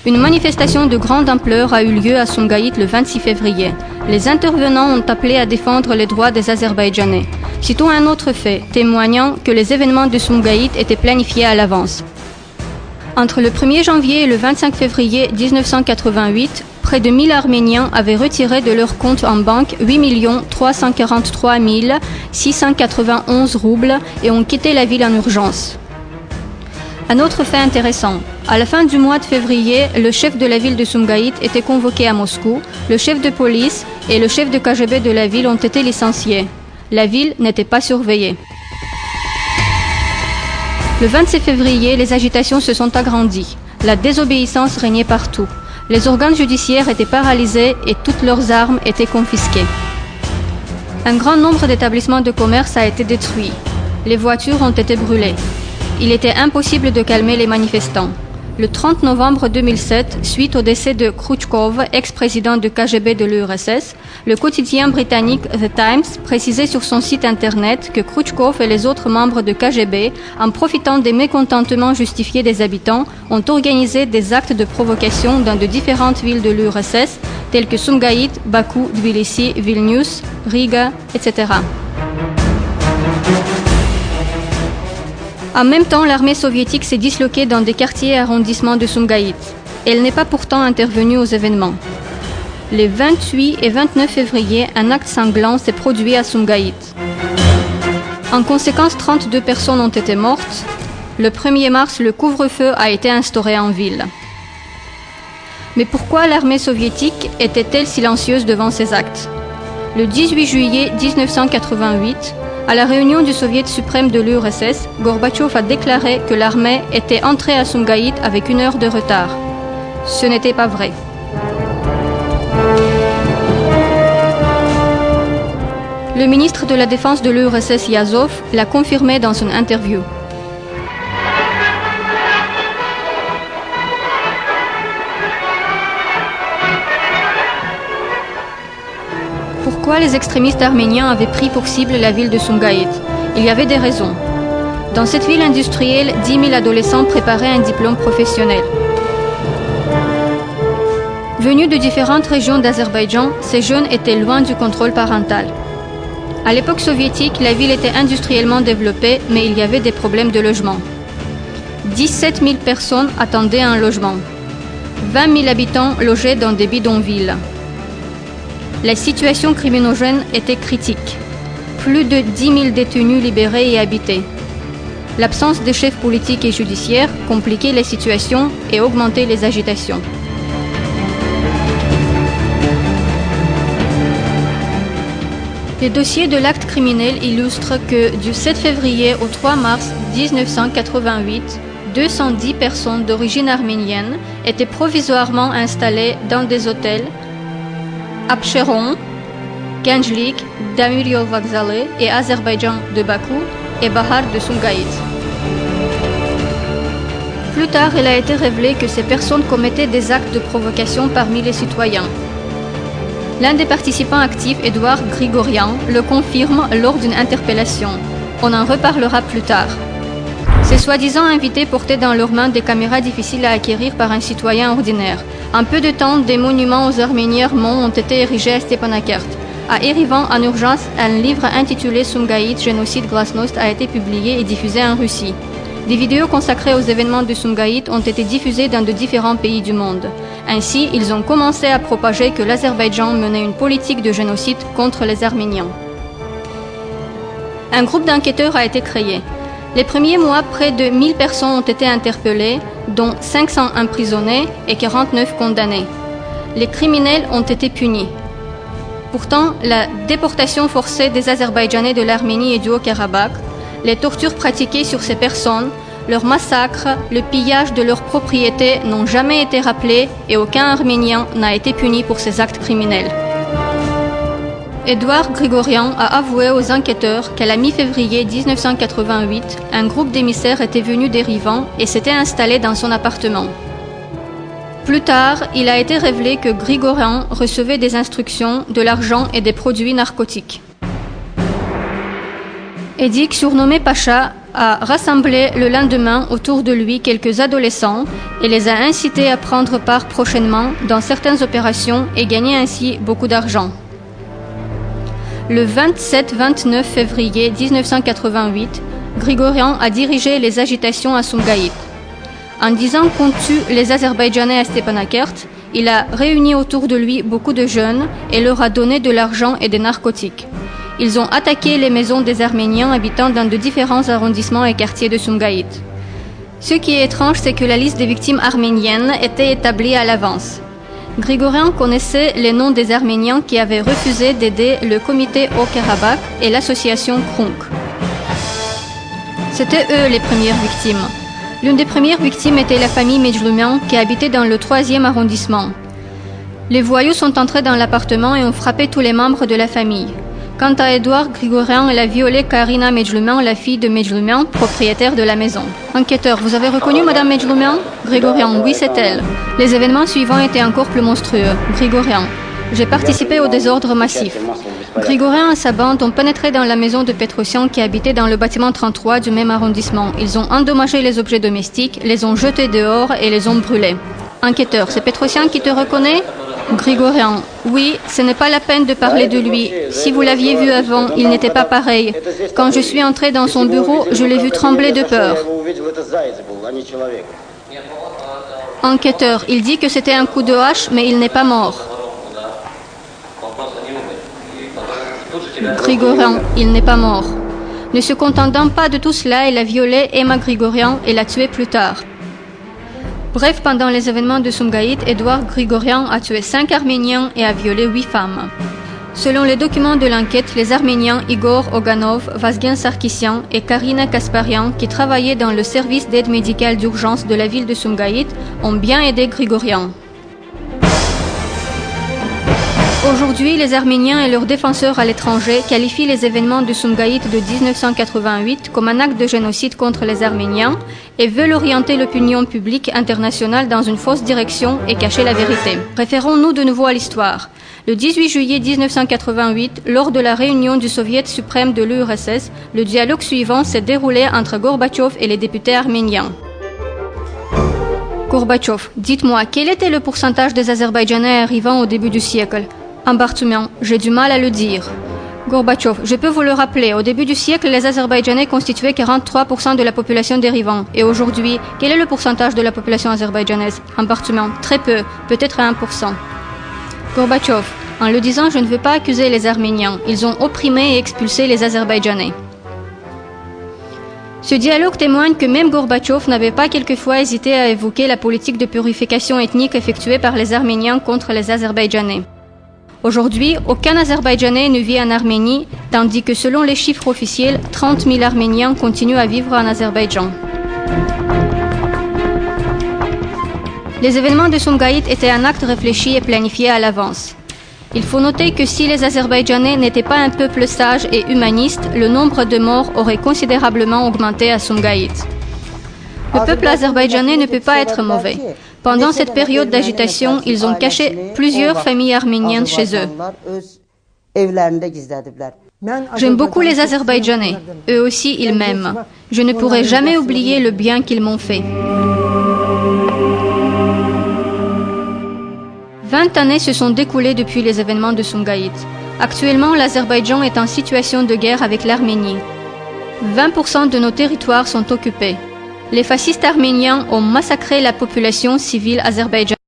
Une manifestation de grande ampleur a eu lieu à Sumgaït le 26 février. Les intervenants ont appelé à défendre les droits des Azerbaïdjanais. Citons un autre fait, témoignant que les événements de Sumgaït étaient planifiés à l'avance. Entre le 1er janvier et le 25 février 1988, près de 1000 Arméniens avaient retiré de leur compte en banque 8 343 691 roubles et ont quitté la ville en urgence. Un autre fait intéressant. À la fin du mois de février, le chef de la ville de Sumgaït était convoqué à Moscou, le chef de police et le chef de KGB de la ville ont été licenciés. La ville n'était pas surveillée. Le 27 février, les agitations se sont agrandies. La désobéissance régnait partout. Les organes judiciaires étaient paralysés et toutes leurs armes étaient confisquées. Un grand nombre d'établissements de commerce a été détruit. Les voitures ont été brûlées. Il était impossible de calmer les manifestants. Le 30 novembre 2007, suite au décès de Khrouchtchev, ex-président du KGB de l'URSS, le quotidien britannique The Times précisait sur son site internet que Khrouchtchev et les autres membres du KGB, en profitant des mécontentements justifiés des habitants, ont organisé des actes de provocation dans de différentes villes de l'URSS, telles que Sumgaït, Bakou, Tbilissi, Vilnius, Riga, etc. En même temps, l'armée soviétique s'est disloquée dans des quartiers et arrondissements de Sumgaït. Elle n'est pas pourtant intervenue aux événements. Les 28 et 29 février, un acte sanglant s'est produit à Sumgaït. En conséquence, 32 personnes ont été mortes. Le 1er mars, le couvre-feu a été instauré en ville. Mais pourquoi l'armée soviétique était-elle silencieuse devant ces actes? Le 18 juillet 1988, à la réunion du Soviet suprême de l'URSS, Gorbatchev a déclaré que l'armée était entrée à Sumgaït avec 1 heure de retard. Ce n'était pas vrai. Le ministre de la Défense de l'URSS, Yazov, l'a confirmé dans son interview. Pourquoi les extrémistes arméniens avaient pris pour cible la ville de Sumgaït? Il y avait des raisons. Dans cette ville industrielle, 10 000 adolescents préparaient un diplôme professionnel. Venus de différentes régions d'Azerbaïdjan, ces jeunes étaient loin du contrôle parental. À l'époque soviétique, la ville était industriellement développée, mais il y avait des problèmes de logement. 17 000 personnes attendaient un logement. 20 000 habitants logeaient dans des bidonvilles. La situation criminogène était critique. Plus de 10 000 détenus libérés y habitaient. L'absence de chefs politiques et judiciaires compliquait la situation et augmentait les agitations. Les dossiers de l'acte criminel illustrent que du 7 février au 3 mars 1988, 210 personnes d'origine arménienne étaient provisoirement installées dans des hôtels Abcheron, Gençlik, Demiryol Vokzalı et Azerbaïdjan de Bakou et Bahar de Sumgaït. Plus tard, il a été révélé que ces personnes commettaient des actes de provocation parmi les citoyens. L'un des participants actifs, Edouard Grigorian, le confirme lors d'une interpellation. On en reparlera plus tard. Ces soi-disant invités portaient dans leurs mains des caméras difficiles à acquérir par un citoyen ordinaire. En peu de temps, des monuments aux Arméniens arméniens ont été érigés à Stepanakert. À Erivan, en urgence, un livre intitulé Sumgaït, génocide Glasnost a été publié et diffusé en Russie. Des vidéos consacrées aux événements de Sumgaït ont été diffusées dans de différents pays du monde. Ainsi, ils ont commencé à propager que l'Azerbaïdjan menait une politique de génocide contre les Arméniens. Un groupe d'enquêteurs a été créé. Les premiers mois, près de 1000 personnes ont été interpellées, dont 500 emprisonnés et 49 condamnés. Les criminels ont été punis. Pourtant, la déportation forcée des Azerbaïdjanais de l'Arménie et du Haut-Karabakh, les tortures pratiquées sur ces personnes, leurs massacres, le pillage de leurs propriétés n'ont jamais été rappelés et aucun Arménien n'a été puni pour ces actes criminels. Edouard Grigorian a avoué aux enquêteurs qu'à la mi-février 1988, un groupe d'émissaires était venu d'Erivan et s'était installé dans son appartement. Plus tard, il a été révélé que Grigorian recevait des instructions, de l'argent et des produits narcotiques. Edik, surnommé Pacha, a rassemblé le lendemain autour de lui quelques adolescents et les a incités à prendre part prochainement dans certaines opérations et gagner ainsi beaucoup d'argent. Le 27-29 février 1988, Grigorian a dirigé les agitations à Sumgait. En disant qu'on tue les Azerbaïdjanais à Stepanakert, il a réuni autour de lui beaucoup de jeunes et leur a donné de l'argent et des narcotiques. Ils ont attaqué les maisons des Arméniens habitant dans de différents arrondissements et quartiers de Sumgait. Ce qui est étrange, c'est que la liste des victimes arméniennes était établie à l'avance. Grigorian connaissait les noms des Arméniens qui avaient refusé d'aider le comité Haut-Karabakh et l'association Krunk. C'étaient eux les premières victimes. L'une des premières victimes était la famille Medjloumian qui habitait dans le 3e arrondissement. Les voyous sont entrés dans l'appartement et ont frappé tous les membres de la famille. Quant à Edouard Grigorian, elle a violé Karina Medjloumian, la fille de Medjloumian, propriétaire de la maison. Enquêteur, vous avez reconnu Madame Medjloumian? Grigorian, oui, c'est elle. Les événements suivants étaient encore plus monstrueux. Grigorian, j'ai participé au désordre massif. Grigorian et sa bande ont pénétré dans la maison de Petrosian qui habitait dans le bâtiment 33 du même arrondissement. Ils ont endommagé les objets domestiques, les ont jetés dehors et les ont brûlés. Enquêteur, c'est Petrosian qui te reconnaît? Grigorian, oui, ce n'est pas la peine de parler de lui. Si vous l'aviez vu avant, il n'était pas pareil. Quand je suis entré dans son bureau, je l'ai vu trembler de peur. Enquêteur, il dit que c'était un coup de hache, mais il n'est pas mort. Grigorian, il n'est pas mort. Ne se contentant pas de tout cela, il a violé Emma Grigorian et l'a tuée plus tard. Bref, pendant les événements de Sumgait, Edouard Grigorian a tué 5 Arméniens et a violé 8 femmes. Selon les documents de l'enquête, les Arméniens Igor Oganov, Vazgen Sarkissian et Karina Kasparian, qui travaillaient dans le service d'aide médicale d'urgence de la ville de Sumgait, ont bien aidé Grigorian. Aujourd'hui, les Arméniens et leurs défenseurs à l'étranger qualifient les événements de Sumgait de 1988 comme un acte de génocide contre les Arméniens et veulent orienter l'opinion publique internationale dans une fausse direction et cacher la vérité. Référons-nous de nouveau à l'histoire. Le 18 juillet 1988, lors de la réunion du Soviet suprême de l'URSS, le dialogue suivant s'est déroulé entre Gorbatchev et les députés arméniens. Gorbatchev, dites-moi, quel était le pourcentage des Azerbaïdjanais arrivant au début du siècle? Ambartumian, j'ai du mal à le dire. Gorbatchev, je peux vous le rappeler, au début du siècle, les Azerbaïdjanais constituaient 43% de la population dérivant. Et aujourd'hui, quel est le pourcentage de la population azerbaïdjanaise? Ambartumian, très peu, peut-être à 1%. Gorbatchev, en le disant, je ne veux pas accuser les Arméniens. Ils ont opprimé et expulsé les Azerbaïdjanais. Ce dialogue témoigne que même Gorbatchev n'avait pas quelquefois hésité à évoquer la politique de purification ethnique effectuée par les Arméniens contre les Azerbaïdjanais. Aujourd'hui, aucun Azerbaïdjanais ne vit en Arménie, tandis que selon les chiffres officiels, 30 000 Arméniens continuent à vivre en Azerbaïdjan. Les événements de Sumgait étaient un acte réfléchi et planifié à l'avance. Il faut noter que si les Azerbaïdjanais n'étaient pas un peuple sage et humaniste, le nombre de morts aurait considérablement augmenté à Sumgait. Le peuple azerbaïdjanais ne peut pas être mauvais. Pendant cette période d'agitation, ils ont caché plusieurs familles arméniennes chez eux. J'aime beaucoup les Azerbaïdjanais. Eux aussi, ils m'aiment. Je ne pourrai jamais oublier le bien qu'ils m'ont fait. 20 années se sont découlées depuis les événements de Sumgait. Actuellement, l'Azerbaïdjan est en situation de guerre avec l'Arménie. 20% de nos territoires sont occupés. Les fascistes arméniens ont massacré la population civile azerbaïdjanaise.